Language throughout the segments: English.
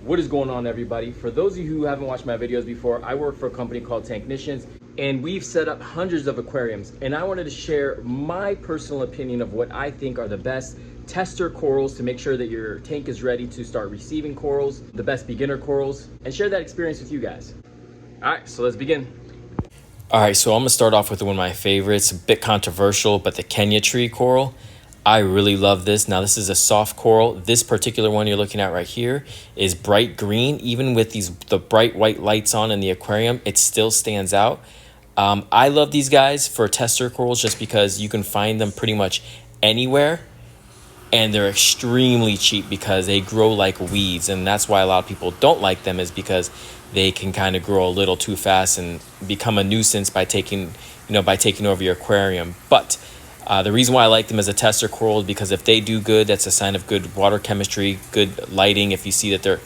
What is going on, everybody? For those of you who haven't watched my videos before, I work for a company called Technicians, and we've set up hundreds of aquariums, and I wanted to share my personal opinion of what I think are the best tester corals to make sure that your tank is ready to start receiving corals, the best beginner corals, and share that experience with you guys. All right, so let's begin. All right, so I'm gonna start off with one of my favorites, a bit controversial, but the Kenya tree coral. I really love this. Now, this is a soft coral. This particular one you're looking at right here is bright green. Even with the bright white lights on in the aquarium, it still stands out. I love these guys for tester corals just because you can find them pretty much anywhere, and they're extremely cheap because they grow like weeds, and that's why a lot of people don't like them, is because they can kind of grow a little too fast and become a nuisance by taking over your aquarium. But the reason why I like them as a tester coral is because if they do good, that's a sign of good water chemistry, good lighting. If you see that they're,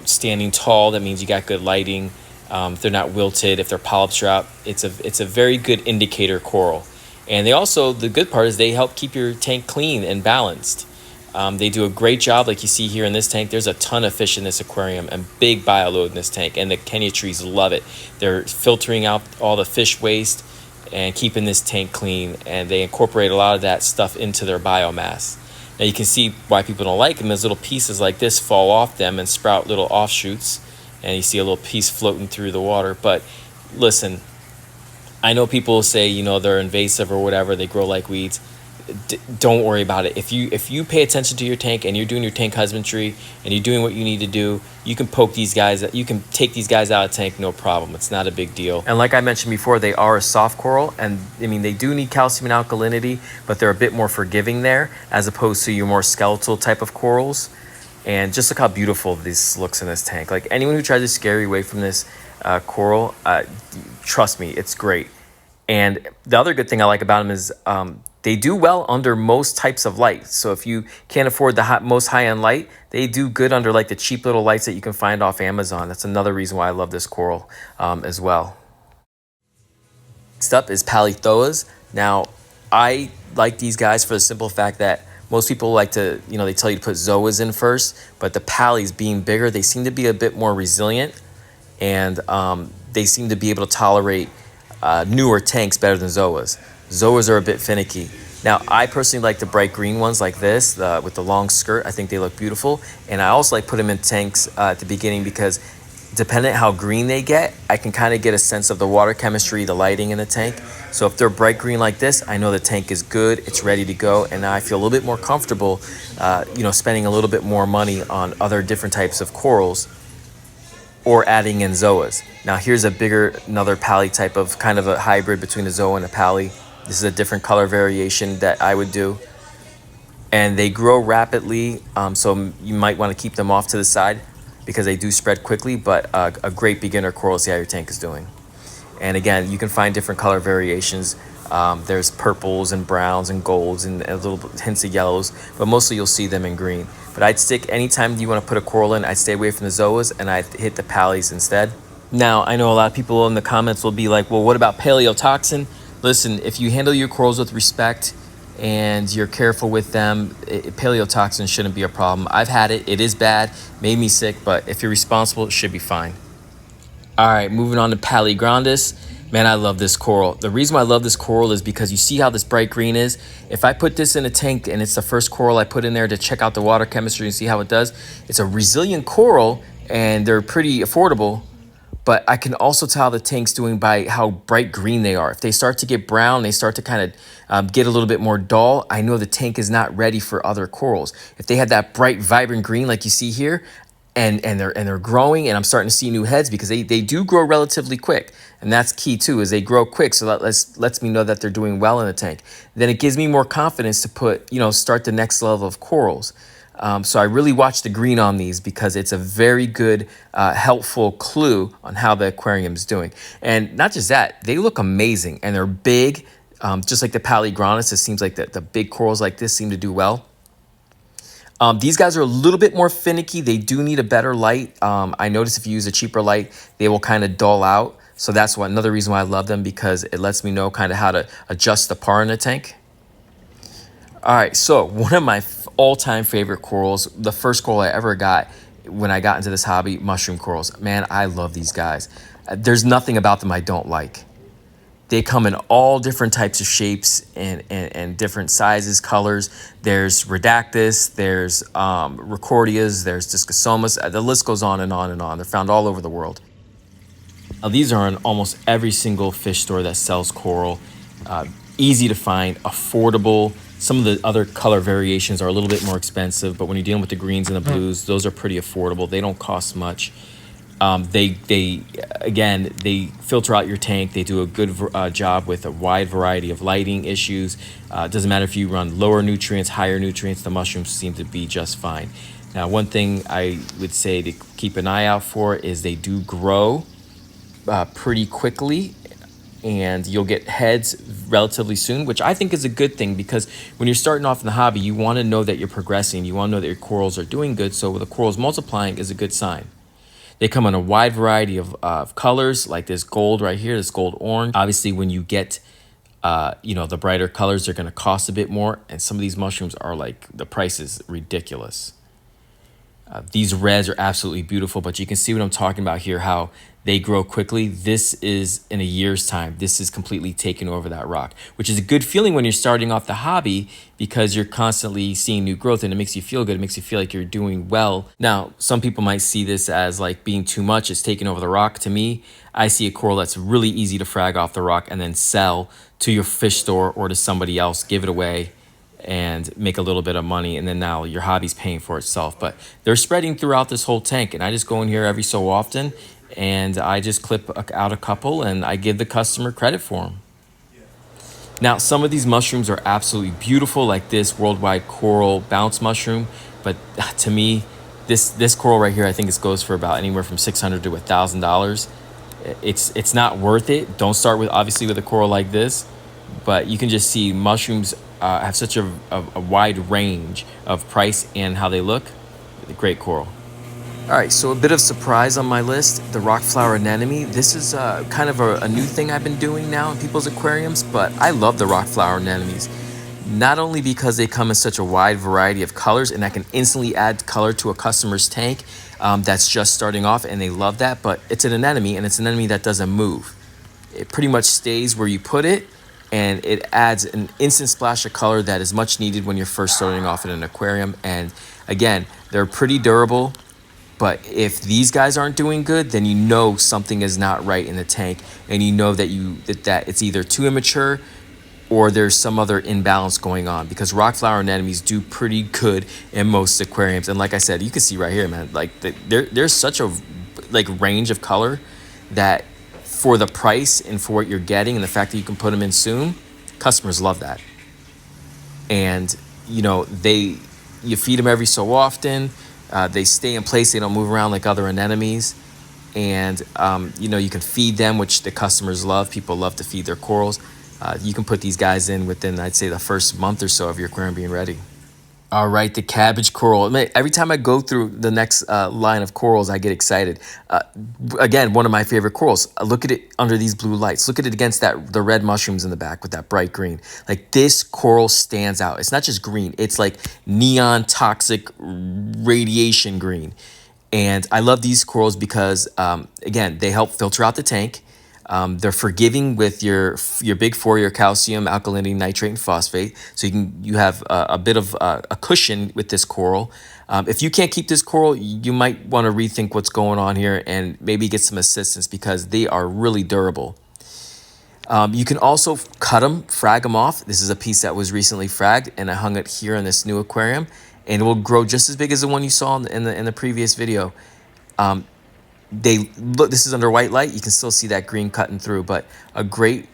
standing tall, that means you got good lighting. If they're not wilted, if their polyps are out, it's a very good indicator coral. And they also, the good part is they help keep your tank clean and balanced. They do a great job, like you see here in this tank. There's a ton of fish in this aquarium and big bioload in this tank, and the Kenya trees love it. They're filtering out all the fish waste and keeping this tank clean, and they incorporate a lot of that stuff into their biomass. Now you can see why people don't like them, as little pieces like this fall off them and sprout little offshoots, and you see a little piece floating through the water. But listen, I know people say, they're invasive or whatever, they grow like weeds. Don't worry about it. If you pay attention to your tank and you're doing your tank husbandry and you're doing what you need to do, you can poke these guys, you can take these guys out of the tank, no problem. It's not a big deal. And like I mentioned before, they are a soft coral, and I mean, they do need calcium and alkalinity, but they're a bit more forgiving there as opposed to your more skeletal type of corals. And just look how beautiful this looks in this tank. Like, anyone who tries to scare you away from this coral, trust me, it's great. And the other good thing I like about them is they do well under most types of light. So if you can't afford the most high-end light, they do good under like the cheap little lights that you can find off Amazon. That's another reason why I love this coral as well. Next up is Palithoas. Now, I like these guys for the simple fact that most people like to, they tell you to put zoas in first, but the palis being bigger, they seem to be a bit more resilient, and they seem to be able to tolerate newer tanks better than zoas. Zoas are a bit finicky. Now, I personally like the bright green ones like this with the long skirt. I think they look beautiful. And I also like put them in tanks at the beginning because depending on how green they get, I can kind of get a sense of the water chemistry, the lighting in the tank. So if they're bright green like this, I know the tank is good, it's ready to go, and I feel a little bit more comfortable, spending a little bit more money on other different types of corals or adding in zoas. Now here's another pali type of kind of a hybrid between a zoa and a pali. This is a different color variation that I would do. And they grow rapidly, so you might want to keep them off to the side because they do spread quickly, but a great beginner coral to see how your tank is doing. And again, you can find different color variations. There's purples and browns and golds and a little hints of yellows, but mostly you'll see them in green. But I'd stick, anytime you want to put a coral in, I'd stay away from the zoas and I'd hit the palis instead. Now, I know a lot of people in the comments will be like, well, what about paleotoxin? Listen, if you handle your corals with respect and you're careful with them, paleotoxin shouldn't be a problem. I've had it. It is bad, made me sick, but if you're responsible, it should be fine. All right, moving on to grandis. Man, I love this coral. The reason why I love this coral is because you see how this bright green is? If I put this in a tank and it's the first coral I put in there to check out the water chemistry and see how it does, it's a resilient coral and they're pretty affordable. But I can also tell the tank's doing by how bright green they are. If they start to get brown, they start to kind of get a little bit more dull, I know the tank is not ready for other corals. If they had that bright, vibrant green like you see here, and they're growing, and I'm starting to see new heads because they do grow relatively quick. And that's key too, is they grow quick, so that lets me know that they're doing well in the tank. Then it gives me more confidence to start the next level of corals. So I really watch the green on these because it's a very good, helpful clue on how the aquarium's doing. And not just that, they look amazing and they're big, just like the Paligrandis. It seems like the big corals like this seem to do well. These guys are a little bit more finicky. They do need a better light. I notice if you use a cheaper light, they will kind of dull out. So that's another reason why I love them, because it lets me know kind of how to adjust the PAR in the tank. All right, so one of my all-time favorite corals, the first coral I ever got, when I got into this hobby, mushroom corals. Man, I love these guys. There's nothing about them I don't like. They come in all different types of shapes and different sizes, colors. There's Redactus, there's Recordias, there's Discosomas. The list goes on and on and on. They're found all over the world. Now, these are in almost every single fish store that sells coral. Easy to find, affordable. Some of the other color variations are a little bit more expensive, but when you're dealing with the greens and the blues, those are pretty affordable. They don't cost much. They filter out your tank. They do a good job with a wide variety of lighting issues. It doesn't matter if you run lower nutrients, higher nutrients, the mushrooms seem to be just fine. Now, one thing I would say to keep an eye out for is they do grow pretty quickly, and you'll get heads relatively soon, which I think is a good thing, because when you're starting off in the hobby, you want to know that you're progressing. You want to know that your corals are doing good, so the corals multiplying is a good sign. They come in a wide variety of colors, like this gold right here, this gold orange. Obviously, when you get the brighter colors, they're going to cost a bit more, and some of these mushrooms are like, the price is ridiculous. These reds are absolutely beautiful, but you can see what I'm talking about here, how they grow quickly. This is in a year's time. This is completely taking over that rock, which is a good feeling when you're starting off the hobby, because you're constantly seeing new growth and it makes you feel good. It makes you feel like you're doing well. Now, some people might see this as like being too much. It's taking over the rock. To me, I see a coral that's really easy to frag off the rock and then sell to your fish store or to somebody else, give it away and make a little bit of money, and then now your hobby's paying for itself. But they're spreading throughout this whole tank, and I just go in here every so often and I just clip out a couple and I give the customer credit for them. Now, some of these mushrooms are absolutely beautiful, like this worldwide coral bounce mushroom, but to me, this coral right here, I think it goes for about anywhere from $600 to $1,000. It's not worth it. Don't start with a coral like this, but you can just see mushrooms have such a wide range of price and how they look. Great coral. All right, so a bit of surprise on my list, the Rockflower anemone. This is kind of a new thing I've been doing now in people's aquariums, but I love the Rockflower anemones. Not only because they come in such a wide variety of colors, and I can instantly add color to a customer's tank that's just starting off, and they love that, but it's an anemone, and it's an anemone that doesn't move. It pretty much stays where you put it, and it adds an instant splash of color that is much needed when you're first starting off in an aquarium. And again, they're pretty durable, but if these guys aren't doing good, then you know something is not right in the tank, and you know that it's either too immature or there's some other imbalance going on, because Rockflower anemones do pretty good in most aquariums. And like I said, you can see right here, man, like there's such a range of color that, for the price and for what you're getting and the fact that you can put them in soon, customers love that. And you feed them every so often. They stay in place. They don't move around like other anemones. And you can feed them, which the customers love. People love to feed their corals. You can put these guys in within, I'd say, the first month or so of your aquarium being ready. All right, the Cabbage Coral. Every time I go through the next line of corals, I get excited. Again, one of my favorite corals. Look at it under these blue lights. Look at it against the red mushrooms in the back with that bright green. Like, this coral stands out. It's not just green. It's like neon toxic radiation green. And I love these corals because, again, they help filter out the tank. They're forgiving with your big four, your calcium, alkalinity, nitrate, and phosphate. So you have a bit of a cushion with this coral. If you can't keep this coral, you might want to rethink what's going on here and maybe get some assistance, because they are really durable. You can also cut them, frag them off. This is a piece that was recently fragged, and I hung it here in this new aquarium, and it will grow just as big as the one you saw in the previous video. This is under white light. You can still see that green cutting through, but a great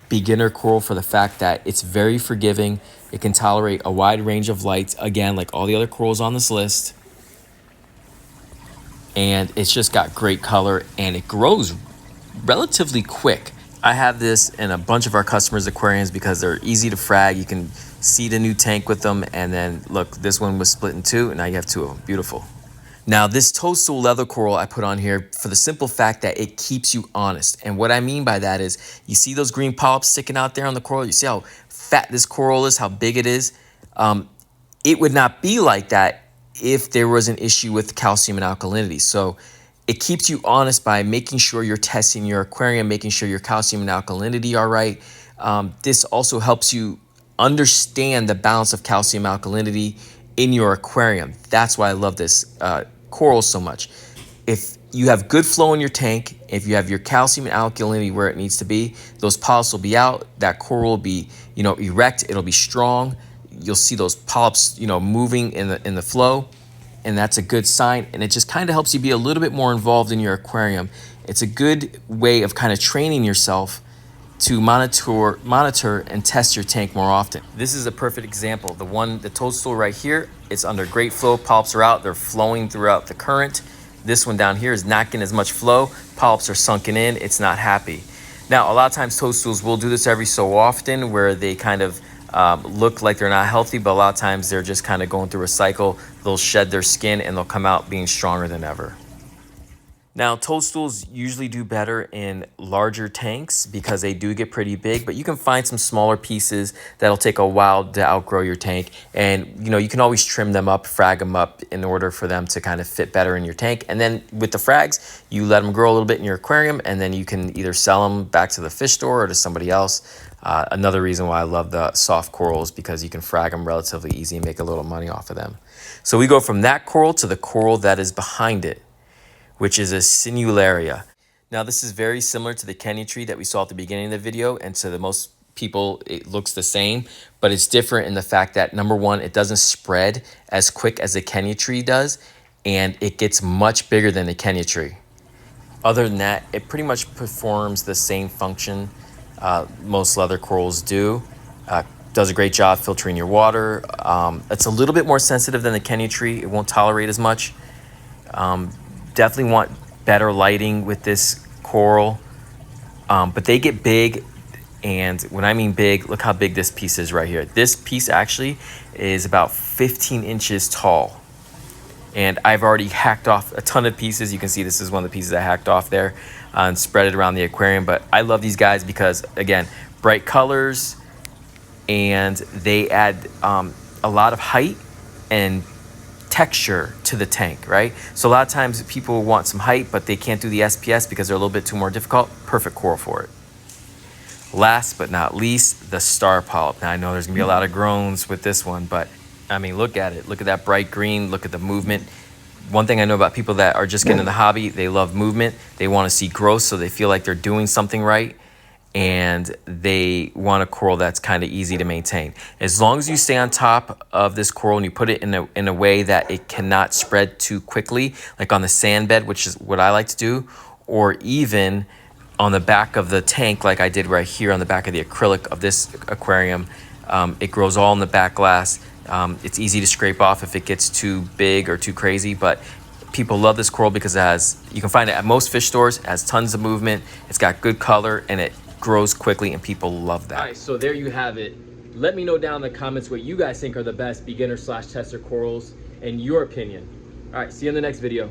beginner coral for the fact that it's very forgiving. It can tolerate a wide range of lights, again, like all the other corals on this list. And it's just got great color, and it grows relatively quick. I have this in a bunch of our customers' aquariums because they're easy to frag. You can seed a new tank with them, and then look, this one was split in two, and now you have two of them. Beautiful. Now, this toadstool leather coral I put on here for the simple fact that it keeps you honest. And what I mean by that is, you see those green polyps sticking out there on the coral? You see how fat this coral is, how big it is? It would not be like that if there was an issue with calcium and alkalinity. So it keeps you honest by making sure you're testing your aquarium, making sure your calcium and alkalinity are right. This also helps you understand the balance of calcium alkalinity in your aquarium. That's why I love this coral so much. If you have good flow in your tank, if you have your calcium and alkalinity where it needs to be, those polyps will be out, that coral will be, erect, it'll be strong. You'll see those polyps, moving in the flow, and that's a good sign. And it just kind of helps you be a little bit more involved in your aquarium. It's a good way of kind of training yourself to monitor and test your tank more often. This is a perfect example. The toadstool right here, it's under great flow, polyps are out, they're flowing throughout the current. This one down here is not getting as much flow, polyps are sunken in, it's not happy. Now, a lot of times toadstools will do this every so often where they kind of look like they're not healthy, but a lot of times they're just kind of going through a cycle. They'll shed their skin and they'll come out being stronger than ever. Now, toadstools usually do better in larger tanks because they do get pretty big, but you can find some smaller pieces that'll take a while to outgrow your tank. And, you can always trim them up, frag them up in order for them to kind of fit better in your tank. And then with the frags, you let them grow a little bit in your aquarium, and then you can either sell them back to the fish store or to somebody else. Another reason why I love the soft corals, because you can frag them relatively easy and make a little money off of them. So we go from that coral to the coral that is behind it, which is a sinularia. Now, this is very similar to the Kenya tree that we saw at the beginning of the video, and to the most people, it looks the same, but it's different in the fact that, number one, it doesn't spread as quick as the Kenya tree does, and it gets much bigger than the Kenya tree. Other than that, it pretty much performs the same function most leather corals do. Does a great job filtering your water. It's a little bit more sensitive than the Kenya tree. It won't tolerate as much. Definitely want better lighting with this coral, but they get big. And when I mean big, look how big this piece is right here. This piece actually is about 15 inches tall, and I've already hacked off a ton of pieces. You can see this is one of the pieces I hacked off there and spread it around the aquarium. But I love these guys because, again, bright colors, and they add a lot of height and texture to the tank, right? So a lot of times people want some height, but they can't do the SPS because they're a little bit too more difficult. Perfect coral for it. Last but not least, the star polyp. Now, I know there's gonna be a lot of groans with this one, but I mean, look at it. Look at that bright green. Look at the movement. One thing I know about people that are just getting in the hobby, they love movement. They want to see growth, so they feel like they're doing something right. And they want a coral that's kind of easy to maintain. As long as you stay on top of this coral and you put it in a way that it cannot spread too quickly, like on the sand bed, which is what I like to do, or even on the back of the tank, like I did right here on the back of the acrylic of this aquarium. It grows all in the back glass. It's easy to scrape off if it gets too big or too crazy, but people love this coral because you can find it at most fish stores. It has tons of movement. It's got good color, and it grows quickly, and people love that. All right, so there you have it. Let me know down in the comments what you guys think are the best beginner/tester corals in your opinion. All right, see you in the next video.